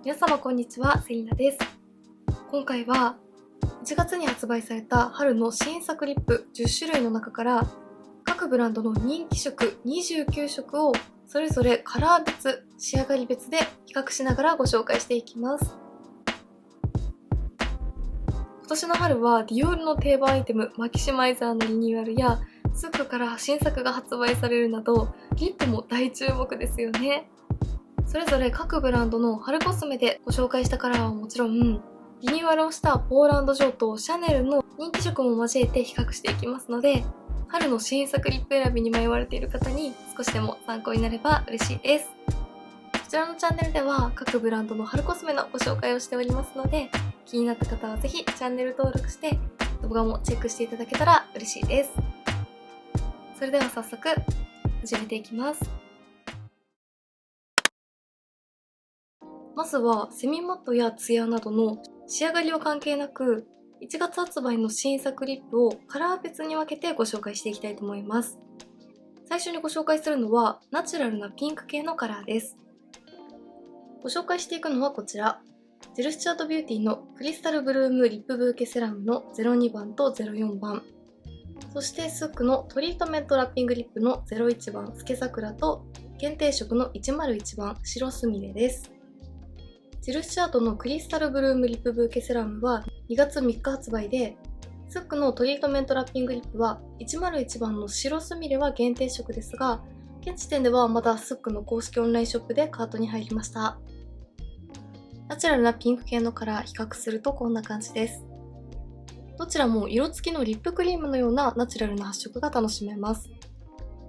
皆様こんにちは、セリナです。今回は1月に発売された春の新作リップ10種類の中から各ブランドの人気色29色をそれぞれカラー別、仕上がり別で比較しながらご紹介していきます。今年の春はディオールの定番アイテムマキシマイザーのリニューアルやスックから新作が発売されるなどリップも大注目ですよね。それぞれ各ブランドの春コスメでご紹介したカラーはもちろん、リニューアルをしたポーランドジョーとシャネルの人気色も交えて比較していきますので、春の新作リップ選びに迷われている方に少しでも参考になれば嬉しいです。こちらのチャンネルでは各ブランドの春コスメのご紹介をしておりますので、気になった方はぜひチャンネル登録して動画もチェックしていただけたら嬉しいです。それでは早速始めていきます。まずはセミマットやツヤなどの仕上がりは関係なく1月発売の新作リップをカラー別に分けてご紹介していきたいと思います。最初にご紹介するのはナチュラルなピンク系のカラーです。ご紹介していくのはこちら、ジルスチャートビューティーのクリスタルブルームリップブーケセラムの02番と04番、そしてスックのトリートメントラッピングリップの01番スケ桜と限定色の101番白すみれです。ジルスチャートのクリスタルブルームリップブーケセラムは2月3日発売で、スックのトリートメントラッピングリップは101番の白すみれは限定色ですが、現時点ではまだスックの公式オンラインショップでカートに入りました。ナチュラルなピンク系のカラー比較するとこんな感じです。どちらも色付きのリップクリームのようなナチュラルな発色が楽しめます。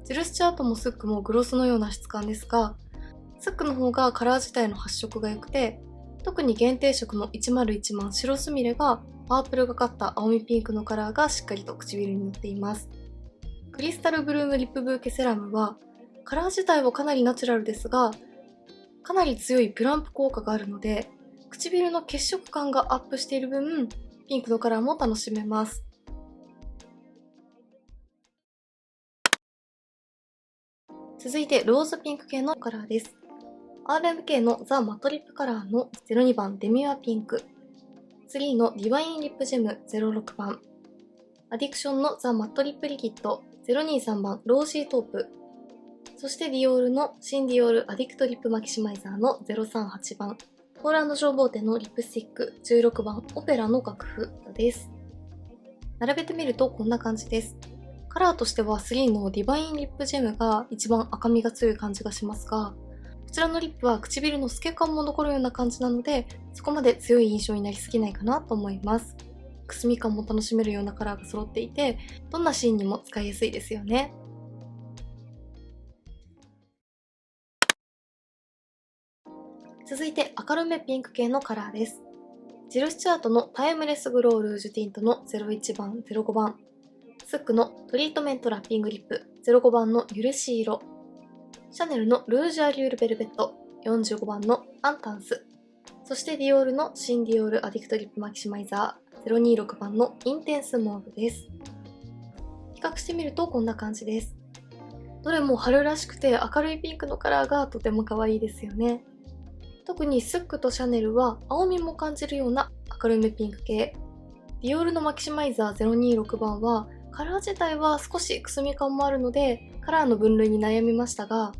ジルスチャートもスックもグロスのような質感ですが、スックの方がカラー自体の発色が良くて、特に限定色の101番白すみれがパープルがかった青みピンクのカラーがしっかりと唇に乗っています。クリスタルブルームリップブーケセラムはカラー自体はかなりナチュラルですが、かなり強いプランプ効果があるので唇の血色感がアップしている分、ピンクのカラーも楽しめます。続いてローズピンク系のカラーです。RMK のザ・マットリップカラーの02番デミュアピンク、3のディバインリップジェム06番、アディクションのザ・マットリップリキッド023番ロージートープ、そしてディオールの新ディオールアディクトリップマキシマイザーの038番、ポーランドジョーボーテのリップスティック16番オペラの楽譜です。並べてみるとこんな感じです。カラーとしては3のディバインリップジェムが一番赤みが強い感じがしますが、こちらのリップは唇の透け感も残るような感じなので、そこまで強い印象になりすぎないかなと思います。くすみ感も楽しめるようなカラーが揃っていて、どんなシーンにも使いやすいですよね。続いて明るめピンク系のカラーです。ジルスチャートのタイムレスグロールージュティントの01番05番、スックのトリートメントラッピングリップ05番のゆるし色、シャネルのルージュアリュールベルベット45番のアンタンス、そしてディオールの新ディオールアディクトリップマキシマイザー026番のインテンスモーブです。比較してみるとこんな感じです。どれも春らしくて明るいピンクのカラーがとても可愛いですよね。特にスックとシャネルは青みも感じるような明るめピンク系、ディオールのマキシマイザー026番はカラー自体は少しくすみ感もあるのでカラーの分類に悩みましたが、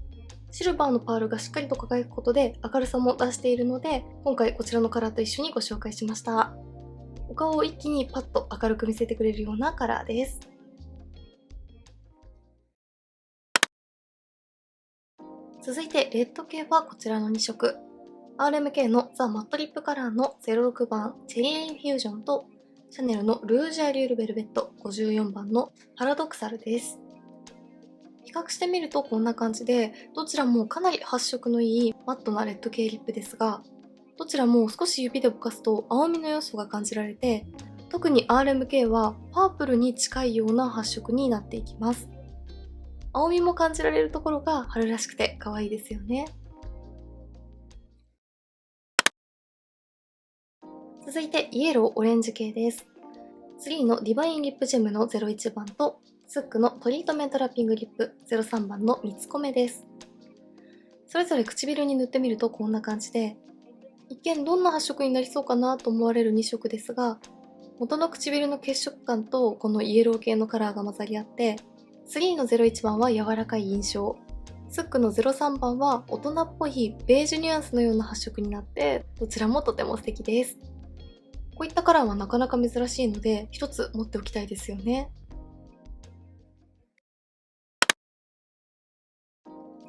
シルバーのパールがしっかりと輝くことで明るさも出しているので、今回こちらのカラーと一緒にご紹介しました。お顔を一気にパッと明るく見せてくれるようなカラーです。続いてレッド系はこちらの2色。RMK のザ・マットリップカラーの06番チェリーインフュージョンとシャネルのルージュアリュールベルベット54番のパラドクサルです。比較してみるとこんな感じで、どちらもかなり発色のいいマットなレッド系リップですが、どちらも少し指でぼかすと青みの要素が感じられて、特に RMK はパープルに近いような発色になっていきます。青みも感じられるところが春らしくて可愛いですよね。続いてイエローオレンジ系です。3のディバインリップジェムの01番とスックのトリートメントラッピングリップ03番のみつこめです。それぞれ唇に塗ってみるとこんな感じで、一見どんな発色になりそうかなと思われる2色ですが、元の唇の血色感とこのイエロー系のカラーが混ざり合って、3の01番は柔らかい印象、スックの03番は大人っぽいベージュニュアンスのような発色になって、どちらもとても素敵です。こういったカラーはなかなか珍しいので、一つ持っておきたいですよね。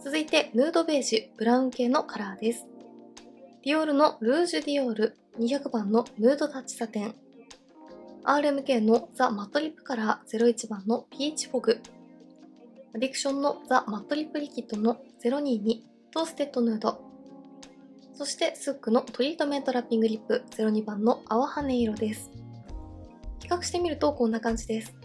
続いて、ヌードベージュ、ブラウン系のカラーです。ディオールのルージュディオール200番のヌードタッチサテン、RMK のザ・マットリップカラー01番のピーチフォグ、アディクションのザ・マットリップリキッドの022トーステッドヌード、そしてスックのトリートメントラッピングリップ02番の淡羽色です。比較してみるとこんな感じです。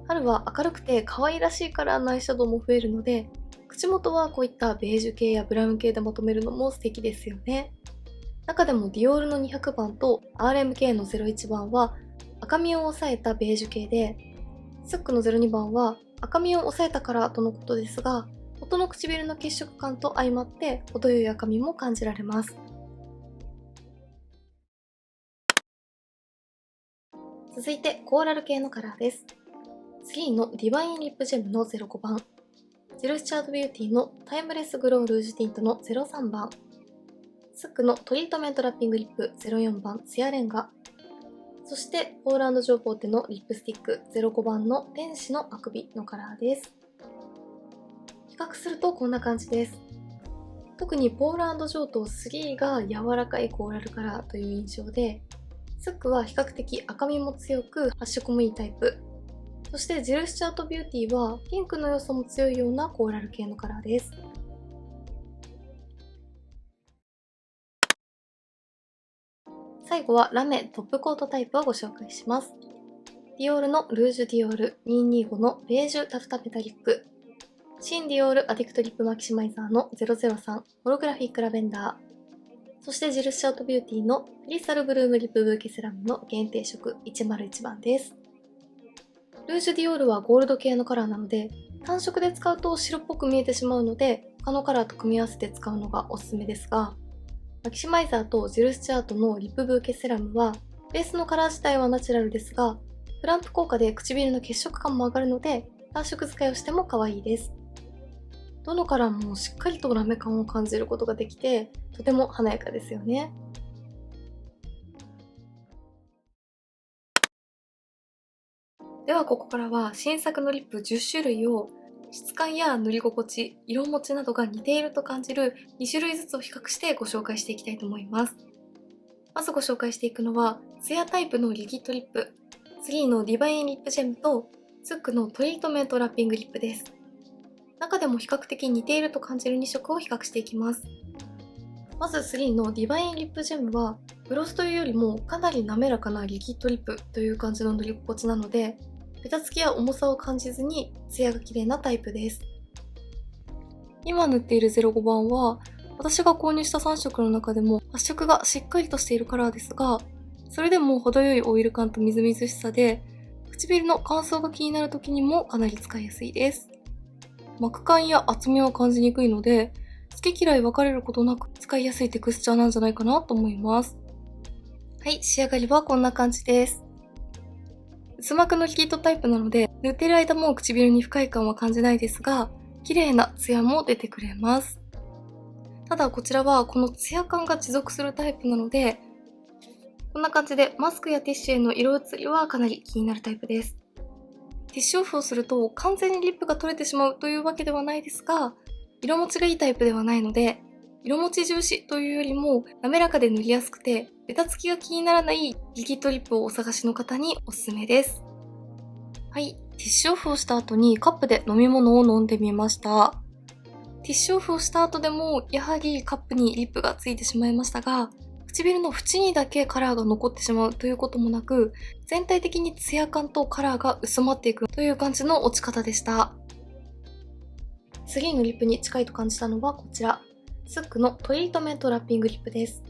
春は明るくて可愛らしいカラーのアイシャドウも増えるので、口元はこういったベージュ系やブラウン系でまとめるのも素敵ですよね。中でもディオールの200番と RMK の01番は赤みを抑えたベージュ系で、スックの02番は赤みを抑えたカラーとのことですが、元の唇の血色感と相まって程よい赤みも感じられます。続いてコーラル系のカラーです。3のディバインリップジェムの05番、ジルスチャードビューティーのタイムレスグロールージュティントの03番、スックのトリートメントラッピングリップ04番ツヤレンガ、そしてポール&ジョーポーテのリップスティック05番の天使のあくびのカラーです。比較するとこんな感じです。特にポール&ジョーと3が柔らかいコーラルカラーという印象で、スックは比較的赤みも強く発色もいいタイプ、そしてジルスチャートビューティーはピンクの要素も強いようなコーラル系のカラーです。最後はラメトップコートタイプをご紹介します。ディオールのルージュディオール225のベージュタフタメタリック、シンディオールアディクトリップマキシマイザーの003ホログラフィックラベンダー、そしてジルスチャートビューティーのクリスタルブルームリップブーケセラムの限定色101番です。ルージュディオールはゴールド系のカラーなので、単色で使うと白っぽく見えてしまうので、他のカラーと組み合わせて使うのがおすすめですが、マキシマイザーとジルスチャートのリップブーケセラムは、ベースのカラー自体はナチュラルですが、プランプ効果で唇の血色感も上がるので、単色使いをしても可愛いです。どのカラーもしっかりとラメ感を感じることができて、とても華やかですよね。ではここからは新作のリップ10種類を質感や塗り心地、色持ちなどが似ていると感じる2種類ずつを比較してご紹介していきたいと思います。まずご紹介していくのは、ツヤタイプのリキッドリップ、3のディバインリップジェムとスックのトリートメントラッピングリップです。中でも比較的似ていると感じる2色を比較していきます。まず3のディバインリップジェムは、グロスというよりもかなり滑らかなリキッドリップという感じの塗り心地なので、ベタつきや重さを感じずにツヤが綺麗なタイプです。今塗っている05番は、私が購入した3色の中でも発色がしっかりとしているカラーですが、それでも程よいオイル感とみずみずしさで、唇の乾燥が気になる時にもかなり使いやすいです。膜感や厚みは感じにくいので、好き嫌い分かれることなく使いやすいテクスチャーなんじゃないかなと思います。はい、仕上がりはこんな感じです。薄膜のリキッドタイプなので、塗っている間も唇に不快感は感じないですが、綺麗なツヤも出てくれます。ただこちらはこのツヤ感が持続するタイプなので、こんな感じでマスクやティッシュへの色移りはかなり気になるタイプです。ティッシュオフをすると完全にリップが取れてしまうというわけではないですが、色持ちがいいタイプではないので、色持ち重視というよりも滑らかで塗りやすくてベタつきが気にならないリキッドリップをお探しの方におすすめです。はい、ティッシュオフをした後にカップで飲み物を飲んでみました。ティッシュオフをした後でもやはりカップにリップがついてしまいましたが、唇の縁にだけカラーが残ってしまうということもなく、全体的にツヤ感とカラーが薄まっていくという感じの落ち方でした。次のリップに近いと感じたのはこちら、スックのトリートメントラッピングリップです。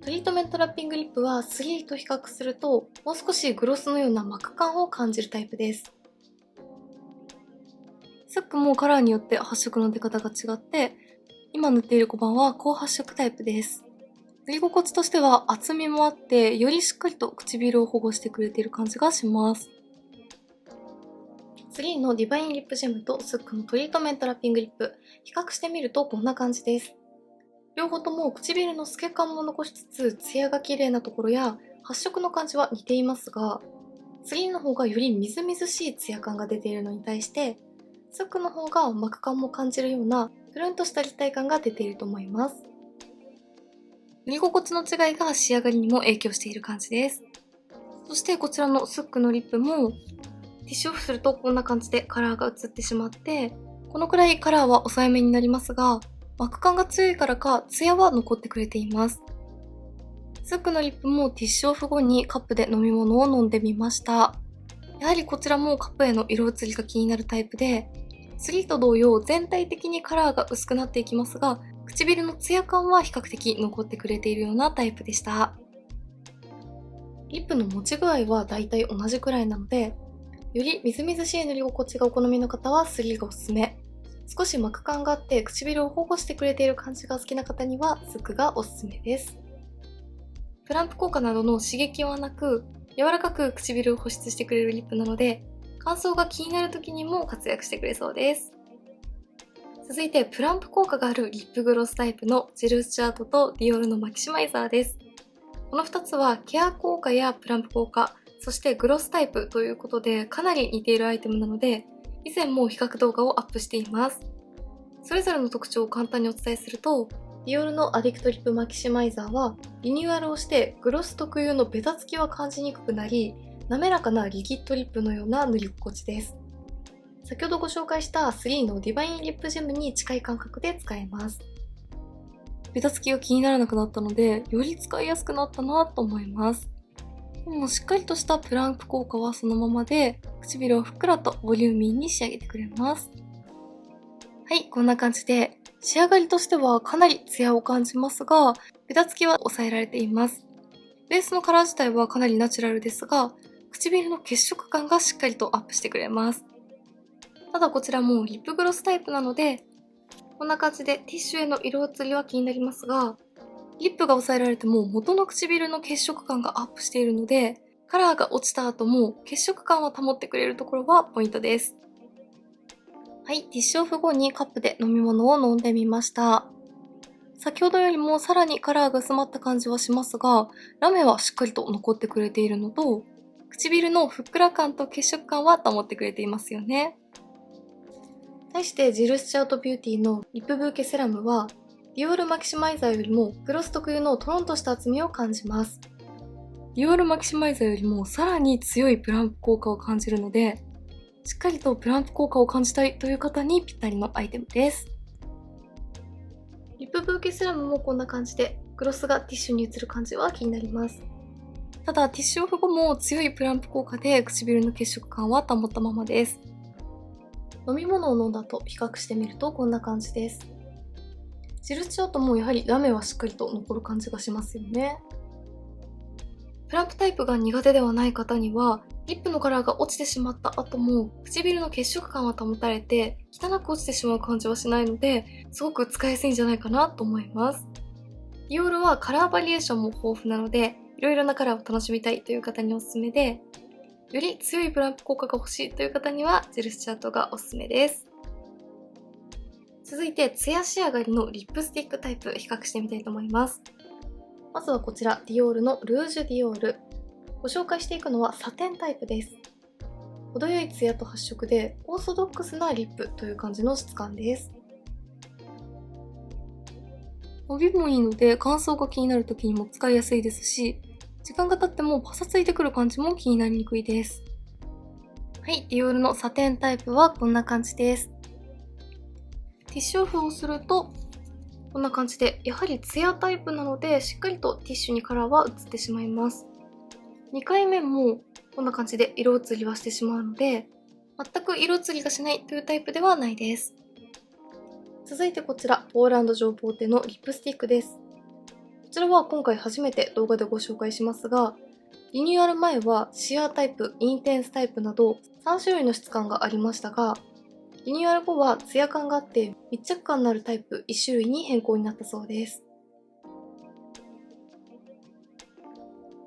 トリートメントラッピングリップは3と比較すると、もう少しグロスのような膜感を感じるタイプです。スックもカラーによって発色の出方が違って、今塗っている5番は高発色タイプです。塗り心地としては厚みもあって、よりしっかりと唇を保護してくれている感じがします。次のディバインリップジェムとスックのトリートメントラッピングリップ、比較してみるとこんな感じです。両方とも唇の透け感も残しつつ、ツヤが綺麗なところや発色の感じは似ていますが、次の方がよりみずみずしいツヤ感が出ているのに対して、スックの方が膜感も感じるようなプルンとした立体感が出ていると思います。塗り心地の違いが仕上がりにも影響している感じです。そしてこちらのスックのリップも、ティッシュオフするとこんな感じでカラーが移ってしまって、このくらいカラーは抑えめになりますが、膜感が強いからかツヤは残ってくれています。スックのリップもティッシュオフ後にカップで飲み物を飲んでみました。やはりこちらもカップへの色移りが気になるタイプで、次と同様全体的にカラーが薄くなっていきますが、唇のツヤ感は比較的残ってくれているようなタイプでした。リップの持ち具合はだいたい同じくらいなので、よりみずみずしい塗り心地がお好みの方は3がおすすめ。少し膜感があって唇を保護してくれている感じが好きな方にはスックがおすすめです。プランプ効果などの刺激はなく、柔らかく唇を保湿してくれるリップなので、乾燥が気になる時にも活躍してくれそうです。続いてプランプ効果があるリップグロスタイプのジル・スチュアートとディオールのマキシマイザーです。この2つはケア効果やプランプ効果、そしてグロスタイプということでかなり似ているアイテムなので、以前も比較動画をアップしています。それぞれの特徴を簡単にお伝えすると、ディオールのアディクトリップマキシマイザーはリニューアルをしてグロス特有のベタつきは感じにくくなり、滑らかなリキッドリップのような塗り心地です。先ほどご紹介した3のディバインリップジェムに近い感覚で使えます。ベタつきが気にならなくなったので、より使いやすくなったなと思います。もうしっかりとしたプランプ効果はそのままで、唇をふっくらとボリューミーに仕上げてくれます。はい、こんな感じで、仕上がりとしてはかなりツヤを感じますが、ベタつきは抑えられています。ベースのカラー自体はかなりナチュラルですが、唇の血色感がしっかりとアップしてくれます。ただこちらもリップグロスタイプなので、こんな感じでティッシュへの色移りは気になりますが、リップが抑えられても元の唇の血色感がアップしているので、カラーが落ちた後も血色感を保ってくれるところはポイントです。はい、ティッシュオフ後にカップで飲み物を飲んでみました。先ほどよりもさらにカラーが薄まった感じはしますが、ラメはしっかりと残ってくれているのと、唇のふっくら感と血色感は保ってくれていますよね。対してジル・スチュアート・ビューティーのリップブーケセラムは、ディオールマキシマイザーよりもグロス特有のトロンとした厚みを感じます。ディオールマキシマイザーよりもさらに強いプランプ効果を感じるので、しっかりとプランプ効果を感じたいという方にぴったりのアイテムです。リップブーケセラムもこんな感じで、グロスがティッシュに移る感じは気になります。ただティッシュオフ後も強いプランプ効果で唇の血色感は保ったままです。飲み物を飲んだ後比較してみるとこんな感じです。ジルチアートもやはりラメはしっかりと残る感じがしますよね。プランプタイプが苦手ではない方には、リップのカラーが落ちてしまった後も唇の血色感は保たれて汚く落ちてしまう感じはしないので、すごく使いやすいんじゃないかなと思います。ディオールはカラーバリエーションも豊富なので、いろいろなカラーを楽しみたいという方におすすめで、より強いプランプ効果が欲しいという方にはジェルスチャートがおすすめです。続いてツヤ仕上がりのリップスティックタイプ比較してみたいと思います。まずはこちらディオールのルージュディオール。ご紹介していくのはサテンタイプです。程よいツヤと発色でオーソドックスなリップという感じの質感です。伸びもいいので乾燥が気になる時にも使いやすいですし、時間が経ってもパサついてくる感じも気になりにくいです。はい、ディオールのサテンタイプはこんな感じです。ティッシュオフをするとこんな感じで、やはりツヤタイプなのでしっかりとティッシュにカラーは移ってしまいます。2回目もこんな感じで色移りはしてしまうので、全く色移りがしないというタイプではないです。続いてこちらポール&ジョーポーテのリップスティックです。こちらは今回初めて動画でご紹介しますが、リニューアル前はシアータイプ、インテンスタイプなど3種類の質感がありましたが、リニューアル後はツヤ感があって密着感のあるタイプ1種類に変更になったそうです。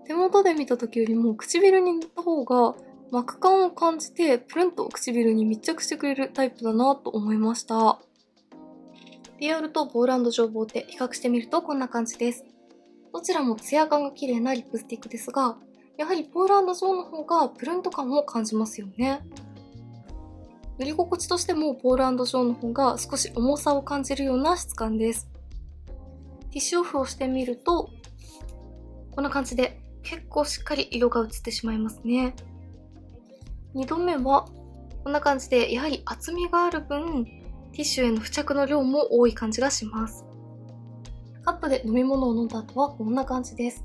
手元で見た時よりも唇に塗った方が膜感を感じてプルンと唇に密着してくれるタイプだなと思いました。ディオールとポール&ジョーボーテ比較してみるとこんな感じです。どちらもツヤ感が綺麗なリップスティックですが、やはりポール&ジョーの方がプルンと感を感じますよね。塗り心地としてもポール&ジョーの方が少し重さを感じるような質感です。ティッシュオフをしてみると、こんな感じで結構しっかり色が移ってしまいますね。2度目はこんな感じでやはり厚みがある分、ティッシュへの付着の量も多い感じがします。カップで飲み物を飲んだ後はこんな感じです。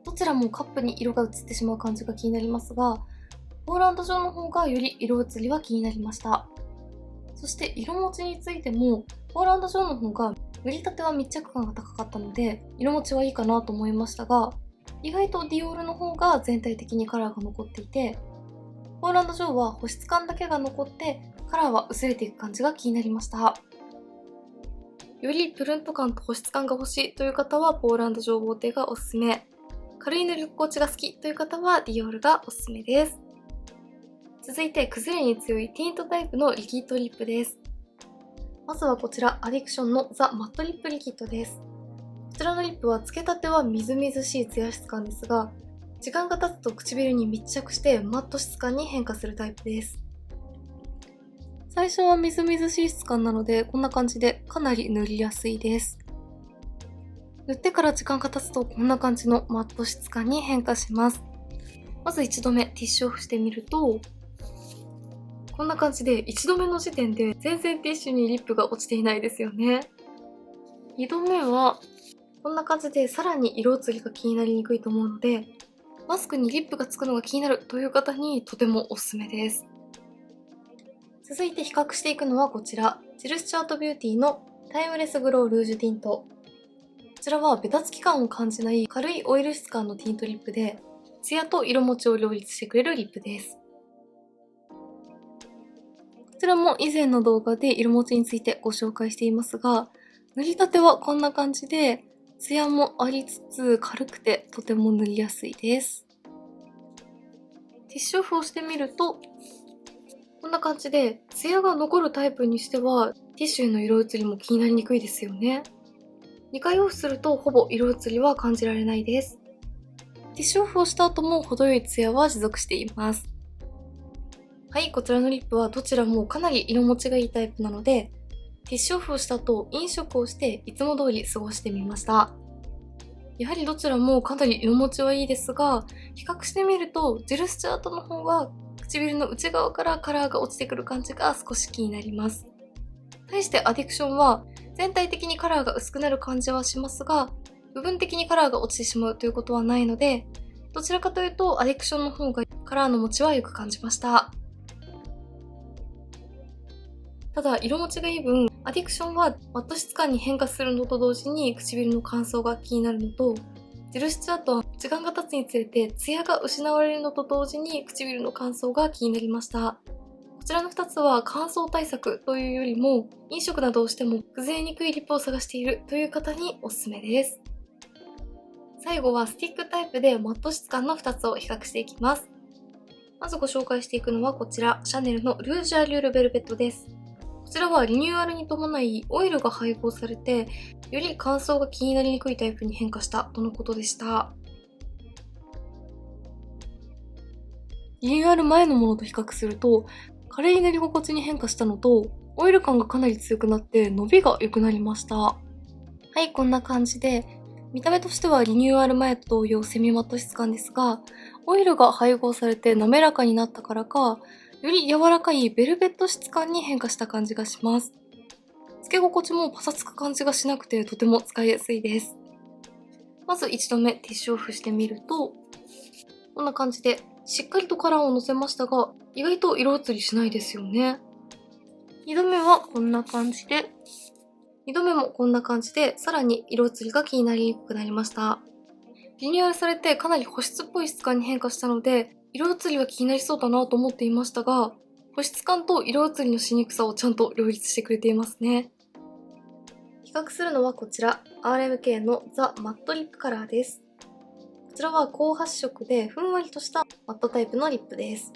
どちらもカップに色が移ってしまう感じが気になりますが、ポール&ジョーの方がより色移りは気になりました。そして色持ちについても、ポール&ジョーの方が塗りたては密着感が高かったので、色持ちはいいかなと思いましたが、意外とディオールの方が全体的にカラーが残っていて、ポール&ジョーは保湿感だけが残ってカラーは薄れていく感じが気になりました。よりプルント感と保湿感が欲しいという方はポール&ジョーボーテがおすすめ。軽い塗り心地が好きという方はディオールがおすすめです。続いて崩れに強いティントタイプのリキッドリップです。まずはこちらアディクションのザ・マットリップリキッドです。こちらのリップはつけたてはみずみずしいツヤ質感ですが、時間が経つと唇に密着してマット質感に変化するタイプです。最初はみずみずしい質感なのでこんな感じでかなり塗りやすいです。塗ってから時間が経つとこんな感じのマット質感に変化します。まず1度目ティッシュオフしてみると、こんな感じで1度目の時点で全然ティッシュにリップが落ちていないですよね。2度目はこんな感じでさらに色移りが気になりにくいと思うので、マスクにリップがつくのが気になるという方にとてもおすすめです。続いて比較していくのはこちら、ジル・スチュアート・ビューティーのタイムレスグロールージュティント。こちらはベタつき感を感じない軽いオイル質感のティントリップで、ツヤと色持ちを両立してくれるリップです。こちらも以前の動画で色持ちについてご紹介していますが、塗りたてはこんな感じで、ツヤもありつつ軽くてとても塗りやすいです。ティッシュオフをしてみると、こんな感じでツヤが残るタイプにしてはティッシュへの色移りも気になりにくいですよね。2回オフするとほぼ色移りは感じられないです。ティッシュオフをした後も程よいツヤは持続しています。はい、こちらのリップはどちらもかなり色持ちがいいタイプなので、ティッシュオフをした後飲食をしていつも通り過ごしてみました。やはりどちらもかなり色持ちはいいですが、比較してみるとジル・スチュアートの方は唇の内側からカラーが落ちてくる感じが少し気になります。対してアディクションは全体的にカラーが薄くなる感じはしますが、部分的にカラーが落ちてしまうということはないので、どちらかというとアディクションの方がカラーの持ちはよく感じました。ただ色持ちがいい分、アディクションはマット質感に変化するのと同時に唇の乾燥が気になるのと、ジル・スチュアートは時間が経つにつれてツヤが失われるのと同時に唇の乾燥が気になりました。こちらの2つは乾燥対策というよりも、飲食などをしても崩れにくいリップを探しているという方におすすめです。最後はスティックタイプでマット質感の2つを比較していきます。まずご紹介していくのはこちら、シャネルのルージュアリュールベルベットです。こちらはリニューアルに伴いオイルが配合されて、より乾燥が気になりにくいタイプに変化したとのことでした。リニューアル前のものと比較すると、軽い塗り心地に変化したのと、オイル感がかなり強くなって伸びが良くなりました。はい、こんな感じで、見た目としてはリニューアル前と同様セミマット質感ですが、オイルが配合されて滑らかになったからか、より柔らかいベルベット質感に変化した感じがします。つけ心地もパサつく感じがしなくてとても使いやすいです。まず1度目ティッシュオフしてみると、こんな感じでしっかりとカラーをのせましたが、意外と色移りしないですよね。2度目はこんな感じで、2度目もこんな感じで、さらに色移りが気になりにくくなりました。リニューアルされてかなり保湿っぽい質感に変化したので、色移りは気になりそうだなと思っていましたが、保湿感と色移りのしにくさをちゃんと両立してくれていますね。比較するのはこちら、RMK のザ・マットリップカラーです。こちらは高発色でふんわりとしたマットタイプのリップです。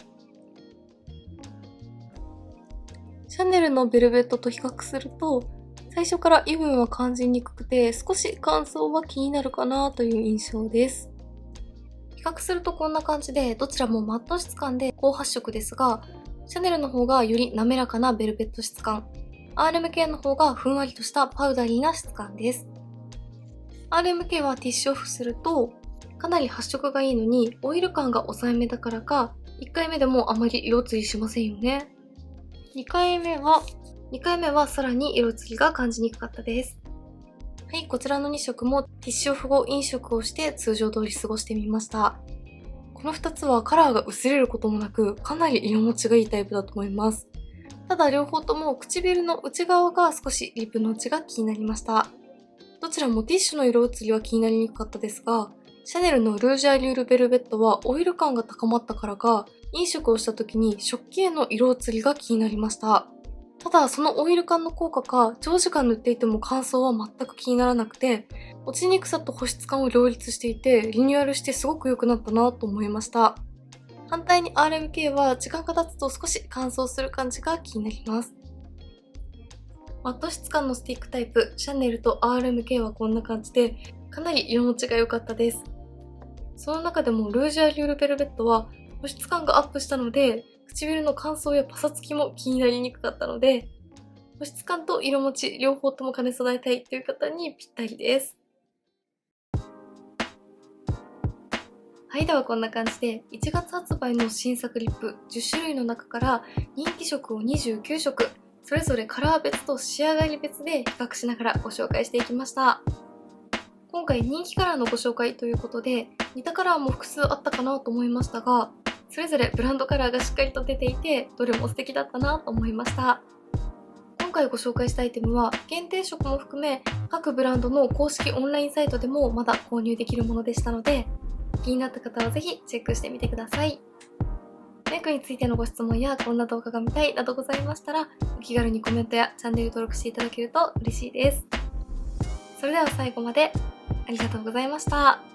シャネルのベルベットと比較すると、最初から油分は感じにくくて、少し乾燥は気になるかなという印象です。比較するとこんな感じで、どちらもマット質感で高発色ですが、シャネルの方がより滑らかなベルベット質感、RMK の方がふんわりとしたパウダリーな質感です。RMK はティッシュオフすると、かなり発色がいいのにオイル感が抑えめだからか、1回目でもあまり色移りしませんよね。2回目はさらに色移りが感じにくかったです。はい、こちらの2色もティッシュオフ後飲食をして通常通り過ごしてみました。この2つはカラーが薄れることもなく、かなり色持ちがいいタイプだと思います。ただ両方とも唇の内側が少しリップの内が気になりました。どちらもティッシュの色移りは気になりにくかったですが、シャネルのルージュアリュールベルベットはオイル感が高まったからか、飲食をした時に食器への色移りが気になりました。ただそのオイル感の効果か、長時間塗っていても乾燥は全く気にならなくて、落ちにくさと保湿感を両立していて、リニューアルしてすごく良くなったなと思いました。反対に RMK は時間が経つと少し乾燥する感じが気になります。マット質感のスティックタイプ、シャネルと RMK はこんな感じで、かなり色持ちが良かったです。その中でもルージュアリュールベルベットは保湿感がアップしたので、唇の乾燥やパサつきも気になりにくかったので、保湿感と色持ち両方とも兼ね備えたいという方にぴったりです。はい、ではこんな感じで1月発売の新作リップ10種類の中から人気色を29色、それぞれカラー別と仕上がり別で比較しながらご紹介していきました。今回人気カラーのご紹介ということで、似たカラーも複数あったかなと思いましたが、それぞれブランドカラーがしっかりと出ていて、どれも素敵だったなと思いました。今回ご紹介したアイテムは限定色も含め各ブランドの公式オンラインサイトでもまだ購入できるものでしたので、気になった方はぜひチェックしてみてください。メイクについてのご質問やこんな動画が見たいなどございましたら、お気軽にコメントやチャンネル登録していただけると嬉しいです。それでは最後までありがとうございました。